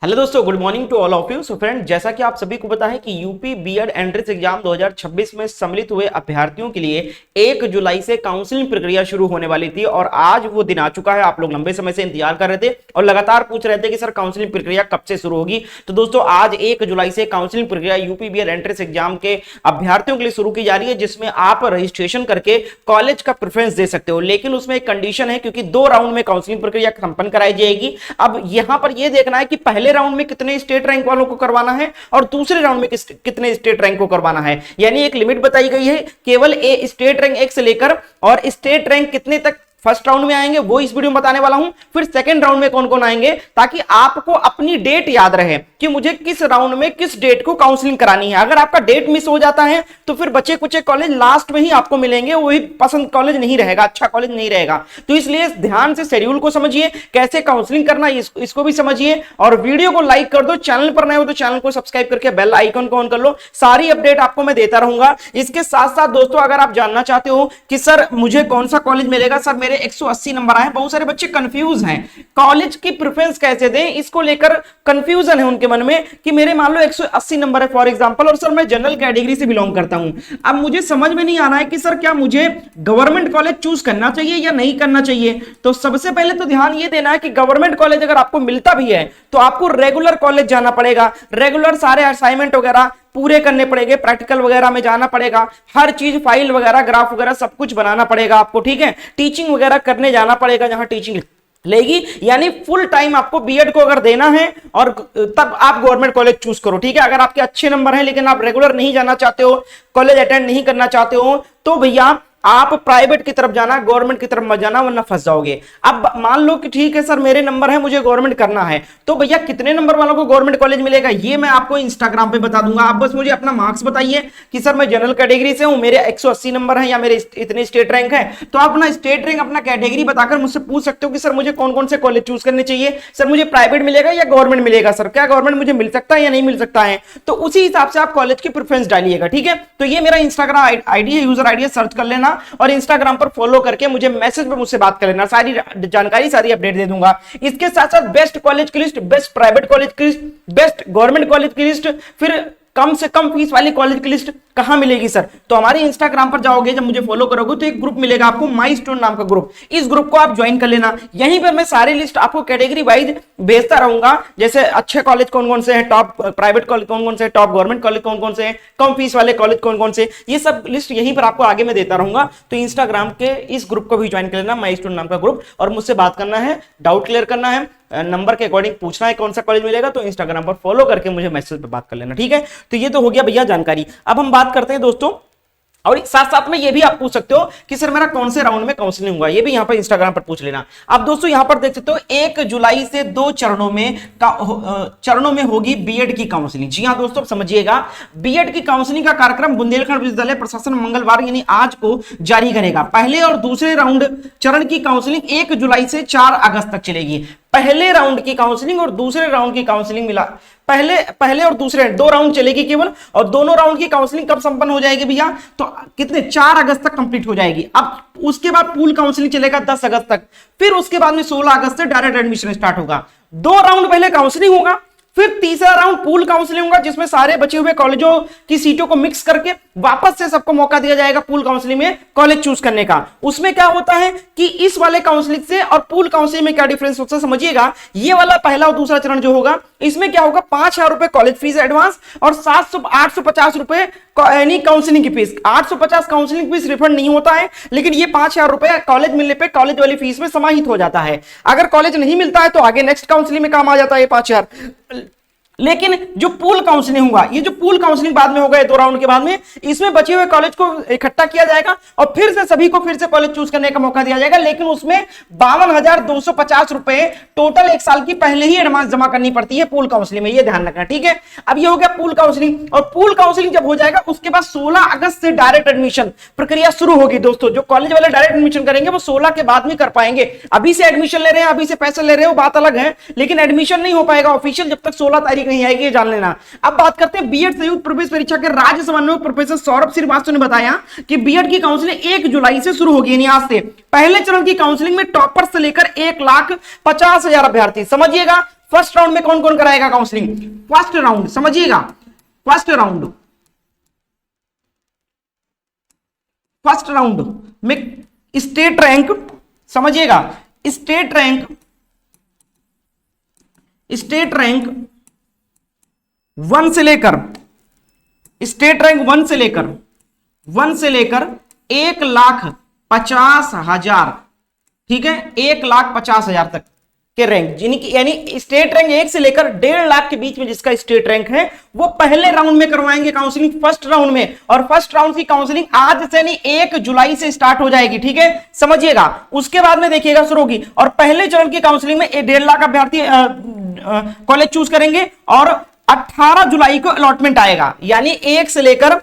Hello दोस्तों, good morning to all of you. So friend, जैसा कि आप सभी को पता है कि यूपी बीएड एंट्रेंस एग्जाम 2026 में सम्मिलित हुए अभ्यर्थियों के लिए 1 जुलाई से काउंसलिंग प्रक्रिया शुरू होने वाली थी और आज वो दिन आ चुका है। आप लोग लंबे समय से इंतजार कर रहे थे और लगातार पूछ रहे थे कि सर काउंसलिंग प्रक्रिया कब से शुरू होगी। तो दोस्तों, आज 1 जुलाई से काउंसलिंग प्रक्रिया यूपी बीएड एंट्रेंस एग्जाम के अभ्यर्थियों के लिए शुरू की जा रही है, जिसमें आप रजिस्ट्रेशन करके कॉलेज का प्रेफरेंस दे सकते हो। लेकिन उसमें एक कंडीशन है, क्योंकि 2 राउंड में काउंसलिंग प्रक्रिया संपन्न कराई जाएगी। अब यहां पर यह देखना है कि पहले राउंड में कितने स्टेट रैंक वालों को करवाना है और दूसरे राउंड में कितने स्टेट रैंक को करवाना है। यानी एक लिमिट बताई गई है, केवल स्टेट रैंक 1 से लेकर और स्टेट रैंक कितने तक फर्स्ट राउंड में आएंगे वो इस वीडियो में बताने वाला हूं। फिर सेकंड राउंड में कौन कौन आएंगे, ताकि आपको अपनी डेट याद रहे कि मुझे किस राउंड में किस डेट को काउंसलिंग करानी है। अगर आपका डेट मिस हो जाता है तो फिर बचे कुछ कॉलेज लास्ट में ही आपको मिलेंगे, वही पसंद कॉलेज नहीं रहेगा, अच्छा कॉलेज नहीं रहेगा। तो इसलिए ध्यान से शेड्यूल को समझिए, कैसे काउंसलिंग करना इसको भी समझिए और वीडियो को लाइक कर दो। चैनल पर नए हो तो चैनल को सब्सक्राइब करके बेल आइकन को ऑन कर लो। सारी अपडेट आपको मैं देता रहूंगा। इसके साथ साथ दोस्तों, अगर आप जानना चाहते हो कि सर मुझे कौन सा कॉलेज मिलेगा, सर मेरे 180 नंबर आए, बहुत सारे बच्चे कंफ्यूज हैं कॉलेज की प्रेफरेंस कैसे दें, इसको लेकर कंफ्यूजन है उनके मन में कि मेरे मान लो 180 नंबर है फॉर एग्जांपल, और सर मैं जनरल कैटेगरी से बिलोंग करता हूं। अब मुझे समझ में नहीं आ रहा है कि सर क्या मुझे गवर्नमेंट कॉलेज चूज करना चाहिए या नहीं करना चाहिए। तो सबसे पहले तो ध्यान यह देना है कि गवर्नमेंट कॉलेज अगर आपको मिलता भी है तो आपको रेगुलर कॉलेज जाना पड़ेगा, रेगुलर सारे असाइनमेंट वगैरह पूरे करने पड़ेंगे, प्रैक्टिकल वगैरह में जाना पड़ेगा, हर चीज फाइल वगैरह ग्राफ वगैरह सब कुछ बनाना पड़ेगा आपको, ठीक है। टीचिंग वगैरह करने जाना पड़ेगा जहां टीचिंग लेगी, यानी फुल टाइम आपको बीएड को अगर देना है और तब आप गवर्नमेंट कॉलेज चूज करो, ठीक है। अगर आपके अच्छे नंबर हैं लेकिन आप रेगुलर नहीं जाना चाहते हो, कॉलेज अटेंड नहीं करना चाहते हो, तो भैया आप प्राइवेट की तरफ जाना, गवर्नमेंट की तरफ मत जाना, वरना फंस जाओगे। अब मान लो कि ठीक है सर मेरे नंबर है, मुझे गवर्नमेंट करना है, तो भैया कितने नंबर वालों को गवर्नमेंट कॉलेज मिलेगा ये मैं आपको इंस्टाग्राम पे बता दूंगा। आप बस मुझे अपना मार्क्स बताइए कि सर मैं जनरल कैटेगरी से हूं, मेरे 180 नंबर है या मेरे इतने स्टेट रैंक है, तो आप अपना स्टेट रैंक अपना कैटेगरी बताकर मुझसे पूछ सकते हो कि सर मुझे कौन कौन से कॉलेज चूज करने चाहिए, सर मुझे प्राइवेट मिलेगा या गवर्नमेंट मिलेगा, सर क्या गवर्नमेंट मुझे मिल सकता है या नहीं मिल सकता है। तो उसी हिसाब से आप कॉलेज की प्रेफरेंस डालिएगा, ठीक है। तो ये मेरा इंस्टाग्राम आईडी है, यूजर आईडी है, सर्च कर लेना और इंस्टाग्राम पर फॉलो करके मुझे मैसेज पे मुझसे बात कर लेना, सारी जानकारी सारी अपडेट दे दूंगा। इसके साथ साथ बेस्ट कॉलेज की लिस्ट, बेस्ट प्राइवेट कॉलेज की लिस्ट, बेस्ट गवर्नमेंट कॉलेज की लिस्ट, फिर कम से कम फीस वाली कॉलेज की लिस्ट कहां मिलेगी सर, तो हमारे इंस्टाग्राम पर जाओगे, जब मुझे फॉलो करोगे तो एक ग्रुप मिलेगा आपको, माइलस्टोन नाम का ग्रुप। इस ग्रुप को आप ज्वाइन कर लेना। यहीं पर मैं सारी लिस्ट आपको कैटेगरी वाइज भेजता रहूंगा, जैसे अच्छे कॉलेज कौन कौन से हैं, टॉप प्राइवेट कॉलेज कौन कौन से, टॉप गवर्नमेंट कॉलेज कौन कौन से हैं, कम फीस वाले कॉलेज कौन कौन से, ये सब लिस्ट यहीं पर आपको आगे मैं देता रहूंगा। तो इंस्टाग्राम के इस ग्रुप को भी ज्वाइन कर लेना, माइलस्टोन नाम का ग्रुप, और मुझसे बात करना है, डाउट क्लियर करना है, नंबर के अकॉर्डिंग पूछना है कौन सा कॉलेज मिलेगा, तो इंस्टाग्राम पर फॉलो करके मुझे मैसेज पे बात कर लेना, ठीक है। तो ये तो हो गया भैया जानकारी। अब हम बात करते हैं दोस्तों, और साथ साथ में ये भी आप पूछ सकते हो कि सर मेरा कौन से राउंड में काउंसलिंग हुआ, ये भी यहां पर इंस्टाग्राम पर पूछ लेना। अब दोस्तों यहां पर देख सकते हो 1 जुलाई से 2 चरणों में होगी बीएड की काउंसलिंग। जी हां दोस्तों, समझिएगा, बीएड की काउंसलिंग का कार्यक्रम बुंदेलखंड विश्वविद्यालय प्रशासन मंगलवार यानी आज को जारी करेगा। पहले और दूसरे राउंड चरण की काउंसलिंग 1 जुलाई से 4 अगस्त तक चलेगी। पहले राउंड की काउंसलिंग और दूसरे राउंड की काउंसलिंग मिला, पहले और दूसरे 2 राउंड चलेगी केवल, और दोनों राउंड की काउंसलिंग कब संपन्न हो जाएगी भैया, तो कितने 4 अगस्त तक कंप्लीट हो जाएगी। अब उसके बाद पूल काउंसलिंग चलेगा 10 अगस्त तक, फिर उसके बाद में 16 अगस्त से डायरेक्ट एडमिशन स्टार्ट होगा। 2 राउंड पहले काउंसलिंग होगा, फिर तीसरा राउंड पूल काउंसलिंग होगा, जिसमें सारे बचे हुए कॉलेजों की सीटों को मिक्स करके वापस से सबको मौका दिया जाएगा पूल काउंसलिंग में कॉलेज चूज करने का। उसमें क्या होता है कि इस वाले काउंसलिंग से और पूल काउंसलिंग में क्या डिफरेंस होता है समझिएगा। ये वाला पहला और दूसरा चरण जो होगा, इसमें क्या होगा, 5,000 रुपए कॉलेज फीस एडवांस और 850 रुपए यानी काउंसलिंग की फीस। 850 काउंसलिंग फीस रिफंड नहीं होता है, लेकिन ये 5,000 रुपए कॉलेज मिलने पे कॉलेज वाली फीस में समाहित हो जाता है। अगर कॉलेज नहीं मिलता है तो आगे नेक्स्ट काउंसलिंग में काम आ जाता है 5,000। लेकिन जो पूल काउंसलिंग होगा, ये जो पूल काउंसलिंग बाद में होगा 2 राउंड के बाद में, इसमें बचे हुए कॉलेज को इकट्ठा किया जाएगा और फिर से सभी को फिर से कॉलेज चूज करने का मौका दिया जाएगा। लेकिन उसमें 52,250 रुपए टोटल 1 साल की पहले ही एडवांस जमा करनी पड़ती है पूल काउंसलिंग में, ये ध्यान रखना, ठीक है। अब ये हो गया पूल काउंसलिंग, और पूल काउंसलिंग जब हो जाएगा उसके बाद 16 अगस्त से डायरेक्ट एडमिशन प्रक्रिया शुरू होगी। दोस्तों जो कॉलेज वाले डायरेक्ट एडमिशन करेंगे वो 16 के बाद में कर पाएंगे। अभी से एडमिशन ले रहे हैं, अभी से पैसे ले रहे हो, बात अलग है, लेकिन एडमिशन नहीं हो पाएगा ऑफिशियल जब तक 16 तारीख नहीं आएगी, ये जान लेना। अब बात करते हैं बीएड संयुक्त प्रवेश परीक्षा के राज्य समन्वयक प्रोफेसर सौरभ श्रीवास्तव ने बताया कि बीएड की काउंसलिंग 1 जुलाई से शुरू होगी, यानी आज से। पहले चरण की काउंसलिंग में टॉपर से लेकर 1,50,000 अभ्यर्थी, समझिएगा फर्स्ट राउंड में कौन कौन कराएगा काउंसलिंग? फर्स्ट राउंड समझिएगा, फर्स्ट राउंड में स्टेट रैंक, समझिएगा, स्टेट रैंक 1 से लेकर, स्टेट रैंक 1 से लेकर 1,50,000, ठीक है, 1,50,000 तक के रैंक, यानी स्टेट रैंक 1 से लेकर 1.5 लाख के बीच में जिसका स्टेट रैंक है वो पहले राउंड में करवाएंगे काउंसलिंग, फर्स्ट राउंड में। और फर्स्ट राउंड की काउंसलिंग आज से नहीं 1 जुलाई से स्टार्ट हो जाएगी, ठीक है, समझिएगा। उसके बाद में देखिएगा शुरू होगी, और पहले चरण की काउंसलिंग में 1.5 लाख अभ्यर्थी कॉलेज चूज करेंगे और 18 जुलाई को अलॉटमेंट आएगा, यानी 1 से लेकर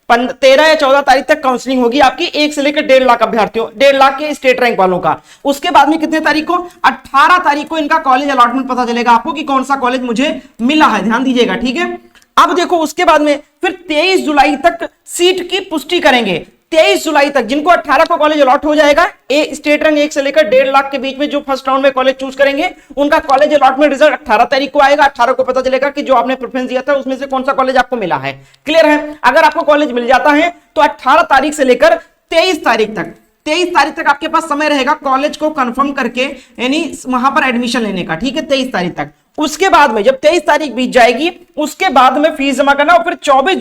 13 या 14 तारीख तक काउंसलिंग होगी आपकी, 1 से लेकर 1.5 लाख अभ्यर्थियों, 1.5 लाख के स्टेट रैंक वालों का। उसके बाद में कितने तारीख को? 18 तारीख को इनका कॉलेज अलॉटमेंट पता चलेगा आपको कि कौन सा कॉलेज मुझे मिला है, ध्यान दीजिएगा, ठीक है। अब देखो उसके बाद में फिर 23 जुलाई तक सीट की पुष्टि करेंगे, 23 जुलाई तक जिनको 18 को कॉलेज अलॉट हो जाएगा, स्टेट रैंक 1 से लेकर 1.5 लाख के बीच में जो फर्स्ट राउंड में कॉलेज चूज करेंगे उनका कॉलेज अलॉटमेंट रिजल्ट 18 तारीख को आएगा। 18 को पता चलेगा कि जो आपने प्रेफरेंस दिया था उसमें से कौन सा कॉलेज आपको मिला है। क्लियर है? अगर आपको कॉलेज मिल जाता है तो 18 तारीख से लेकर 23 तारीख तक आपके पास समय रहेगा कॉलेज को कंफर्म करके, यानी वहां पर एडमिशन लेने का, ठीक है, 23 तारीख तक। उसके बाद में जब 23 तारीख बीत जाएगी उसके बाद में फीस जमा करना, और फिर 24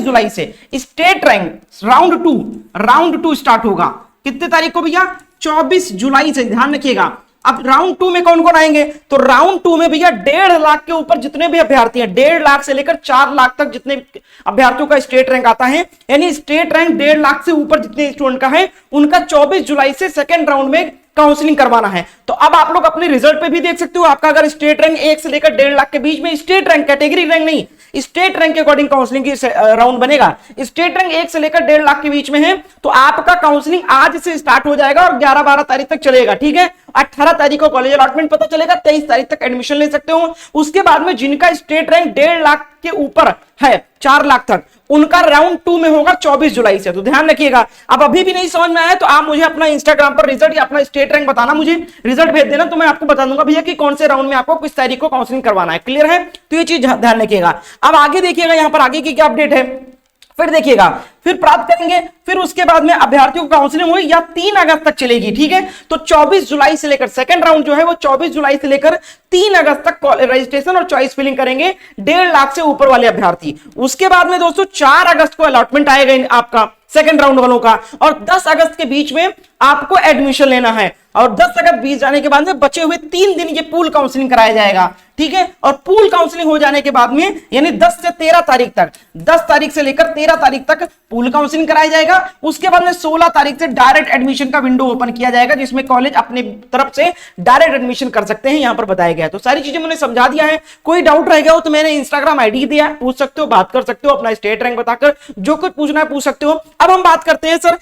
जुलाई से स्टेट रैंक राउंड 2 स्टार्ट होगा। कितने तारीख को भैया? 24 जुलाई से, ध्यान रखिएगा। अब राउंड 2 में कौन कौन आएंगे? तो राउंड 2 में भैया 1.5 लाख के ऊपर जितने भी अभ्यर्थी हैं, 1.5 लाख से लेकर 4 लाख तक जितने अभ्यर्थियों का स्टेट रैंक आता है, यानी स्टेट रैंक 1.5 लाख से ऊपर जितने स्टूडेंट का है उनका 24 जुलाई से सेकेंड राउंड में काउंसलिंग करवाना है। तो अब आप लोग अपने रिजल्ट पे भी देख सकते हो, आपका अगर स्टेट रैंक 1 से लेकर 1.5 लाख के बीच में, स्टेट रैंक, कैटेगरी रैंक नहीं, स्टेट रैंक के अकॉर्डिंग काउंसलिंग की राउंड बनेगा। स्टेट रैंक 1 से लेकर 1.5 लाख के बीच में है तो आपका काउंसलिंग आज से स्टार्ट हो जाएगा और 11-12 तारीख तक चलेगा, ठीक है। 18 तारीख को कॉलेज अलॉटमेंट पता चलेगा, 23 तारीख तक एडमिशन ले सकते हो। उसके बाद में जिनका स्टेट रैंक 1.5 लाख के ऊपर है, 4 लाख तक, उनका राउंड 2 में होगा 24 जुलाई से। तो ध्यान रखिएगा। अब अभी भी नहीं समझ में आया तो आप मुझे अपना इंस्टाग्राम पर रिजल्ट या अपना स्टेट रैंक बताना, मुझे रिजल्ट भेज देना, तो मैं आपको बता दूंगा भैया कि कौन से राउंड में आपको किस तारीख को काउंसलिंग करवाना है। क्लियर है? तो ये चीज ध्यान रखिएगा। अब आगे देखिएगा, यहां पर आगे की क्या अपडेट है, फिर देखिएगा, फिर प्राप्त करेंगे, फिर उसके बाद में अभ्यर्थियों को काउंसलिंग हुई या 3 अगस्त तक चलेगी, ठीक है। तो 24 जुलाई से लेकर सेकंड राउंड जो है वो 24 जुलाई से लेकर 3 अगस्त तक रजिस्ट्रेशन और चॉइस फिलिंग करेंगे 1.5 लाख से ऊपर वाले अभ्यर्थी। उसके बाद में दोस्तों 4 अगस्त को अलॉटमेंट आएगा आपका सेकंड राउंड वालों का, और 10 अगस्त के बीच में आपको एडमिशन लेना है, और 10 अगस्त बीत जाने के बाद में बचे हुए 3 दिन ये पूल काउंसलिंग कराया जाएगा, ठीक है। और पूल काउंसलिंग हो जाने के बाद में यानी 10 से 13 तारीख तक, 10 तारीख से लेकर 13 तारीख तक पूल काउंसलिंग कराया जाएगा। उसके बाद में 16 तारीख से डायरेक्ट एडमिशन का विंडो ओपन किया जाएगा, जिसमें कॉलेज अपने तरफ से डायरेक्ट एडमिशन कर सकते हैं, यहां पर बताया गया है। तो सारी चीजें मैंने समझा दिया है। कोई डाउट रह गया हो तो मैंने इंस्टाग्राम आईडी दिया है, पूछ सकते हो, बात कर सकते हो, अपना स्टेट रैंक बताकर जो कुछ पूछना है पूछ सकते हो। अब हम बात करते हैं सर,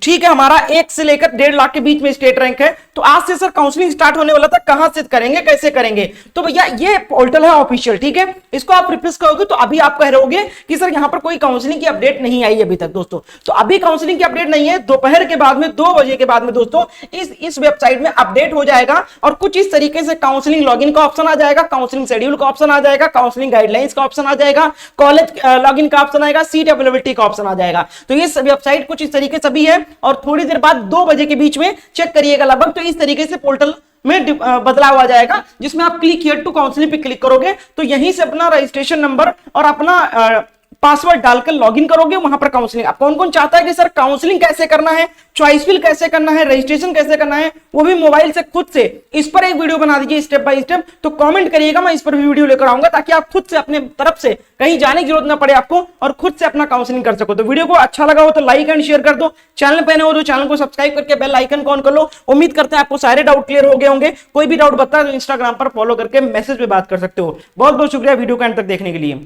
ठीक है, हमारा 1 से लेकर 1.5 लाख के बीच में स्टेट रैंक है, तो आज से सर काउंसलिंग स्टार्ट होने वाला था, कहां से करेंगे, कैसे करेंगे? तो भैया ये पोर्टल है ऑफिशियल, ठीक है, इसको आप रिफ्रेश करोगे तो अभी आप कह रहोगे कि सर यहां पर कोई काउंसलिंग की अपडेट नहीं आई अभी तक। दोस्तों तो अभी काउंसलिंग की अपडेट नहीं है, दोपहर के बाद में 2 बजे के बाद में दोस्तों इस वेबसाइट में अपडेट हो जाएगा, और कुछ इस तरीके से काउंसलिंग लॉगिन का ऑप्शन आ जाएगा, काउंसलिंग शेड्यूल का ऑप्शन आ जाएगा, काउंसलिंग गाइडलाइंस का ऑप्शन आ जाएगा, कॉलेज लॉगिन का ऑप्शन आएगा, सीट अवेलेबिलिटी का ऑप्शन आ जाएगा। तो ये वेबसाइट कुछ इस तरीके से भी है, और थोड़ी देर बाद 2 बजे के बीच में चेक करिएगा लगभग, तो इस तरीके से पोर्टल में बदलाव आ जाएगा, जिसमें आप क्लिक हियर टू काउंसलिंग पे क्लिक करोगे तो यहीं से अपना रजिस्ट्रेशन नंबर और अपना पासवर्ड डालकर लॉगिन करोगे, वहां पर काउंसलिंग। आप कौन कौन चाहता है कि सर काउंसलिंग कैसे करना है, चॉइस फिल कैसे करना है, रजिस्ट्रेशन कैसे करना है, वो भी मोबाइल से खुद से, इस पर एक वीडियो बना दीजिए स्टेप बाय स्टेप, तो कमेंट करिएगा, मैं इस पर भी वीडियो लेकर आऊंगा, ताकि आप खुद से अपने तरफ से कहीं जाने की जरूरत ना पड़े आपको, और खुद से अपना काउंसलिंग कर सको। तो वीडियो को अच्छा लगा हो तो लाइक एंड शेयर कर दो, चैनल पे नए हो तो चैनल को सब्सक्राइब करके बेल आइकन को ऑन कर लो। उम्मीद करते हैं आपको सारे डाउट क्लियर हो गए होंगे। कोई भी डाउट बता तो इंस्टाग्राम पर फॉलो करके मैसेज पे बात कर सकते हो। बहुत बहुत शुक्रिया वीडियो को एंड तक देखने के लिए।